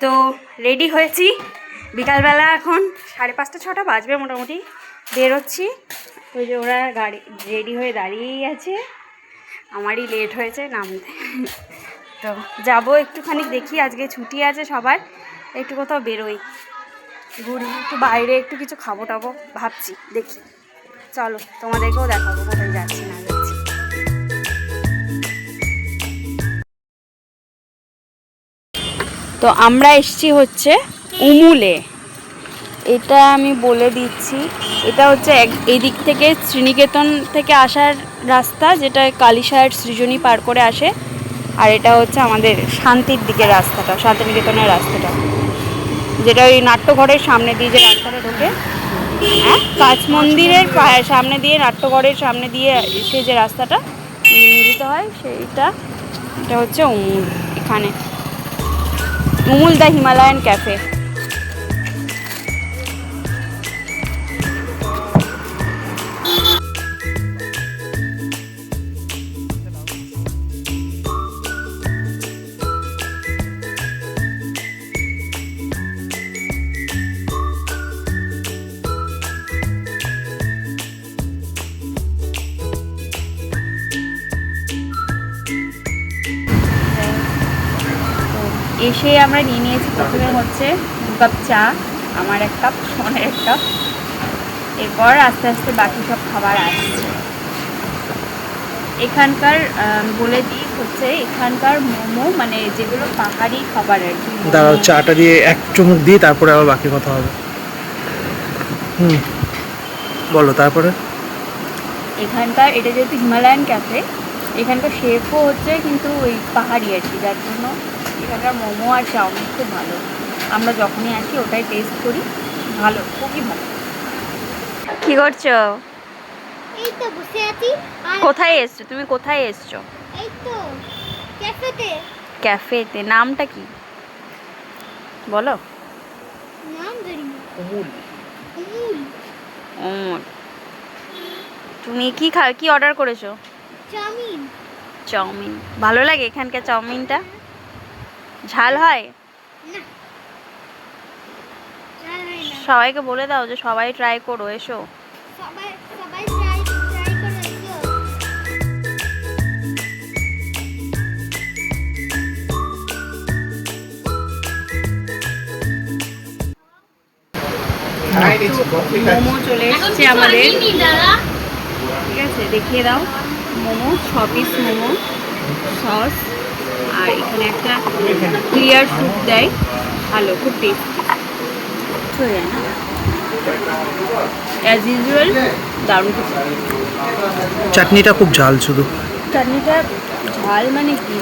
তো রেডি হয়েছি, বিকালবেলা এখন 5:30-6টা বাজবে মোটামুটি, বেরোচ্ছি। ওই যে ওরা গাড়ি রেডি হয়ে দাঁড়িয়েই আছে, আমারই লেট হয়েছে নামতে। তো যাবো একটুখানি, দেখি আজকে ছুটি আছে সবার, একটু কোথাও বেরোই, ঘুরি, একটু বাইরে একটু কিছু খাবো টাবো ভাবছি, দেখি। চলো তোমাদেরকেও দেখাবো কোথায় যাচ্ছি না যাচ্ছি। তো আমরা এসছি হচ্ছে উমুলে, এটা আমি বলে দিচ্ছি, এটা হচ্ছে এই দিক থেকে শ্রীনিকেতন থেকে আসার রাস্তা, যেটা কালীসাহের সৃজনী পার করে আসে, আর এটা হচ্ছে আমাদের শান্তির দিকের রাস্তাটা, শান্তিনিকেতনের রাস্তাটা, যেটা ওই নাট্যঘরের সামনে দিয়ে যে রাস্তাটা ঢোকে, হ্যাঁ, কাচ মন্দিরের সামনে দিয়ে, নাট্যঘরের সামনে দিয়ে এসে যে রাস্তাটা মিলিত হয় সেইটা, এটা হচ্ছে উমুল। এখানে উমুল দ্য হিমালয়ান ক্যাফে। এসে আমরা নিয়ে নিয়েছি, প্রথমে হচ্ছে 2 কাপ চা, আমার 1 কাপ, সোনের 1 কাপ, এরপর আস্তে আস্তে বাকি সব খাবার আসছে। এখানকার বলে দিই হচ্ছে এখানকার মোমো, মানে যেগুলো পাহাড়ি খাবার আর কি। দাঁড়াও, চাটা দিয়ে 1 চুমুক দিই, তারপরে আবার বাকি কথা হবে। বলো তারপরে। এখানকার, এটা যেহেতু হিমালয়ান ক্যাফে, এখানকার শেফও হচ্ছে কিন্তু ওই পাহাড়ি আর কি, যার জন্য এখানকার মোমো আর চাউমিন খুব ভালো। আমরা যখনই আসি ওটাই টেস্ট করি, ভালো, খুবই ভালো। কি করছো? এই তো বসে আছি। কোথায় এসছো তুমি? কোথায় এসছো? এই তো ক্যাফেতে। ক্যাফেতে? নামটা কি বলো? নাম জানি না। অমুল। অমুল। অমুল। তুমি কি অর্ডার করেছো? চাউমিন। চাউমিন। ভালো লাগে এখানকার চাউমিনটা? ঝাল হয়? না, ঝাল হয় না। সবাইকে বলে দাও যে সবাই ট্রাই করো, এসো। সবাই সবাই ট্রাই করে এসো। মোমো চলে এসছে আমাদের, ঠিক আছে, দেখিয়ে দাও। মোমো 6 পিস মোমো, সস, আর এখানে একটা ক্লিয়ার স্যুপ দেয়, ভালো, খুব টেস্টি। অ্যাজ ইউজুয়াল দারুণ। চাটনিটা খুব ঝাল শুধু। চাটনিটা ঝাল মানে কি,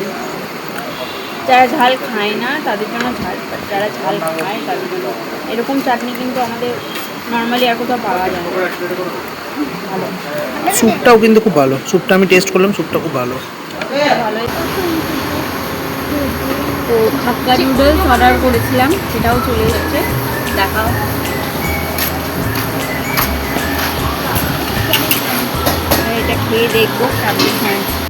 যারা ঝাল খায় না তাদের জন্য ঝাল, যারা ঝাল খায় তাদের জন্য এরকম চাটনি কিন্তু আমাদের নর্মালি আর কোথাও পাওয়া যায় না। ভালো। স্যুপটাও কিন্তু খুব ভালো, স্যুপটা আমি টেস্ট করলাম, স্যুপটা খুব ভালো। ভালোই। তো হাক্কা নুডলস অর্ডার করেছিলাম, সেটাও চলে এসেছে, দেখাও। এটা খেয়ে দেখবো কেমন হয়েছে।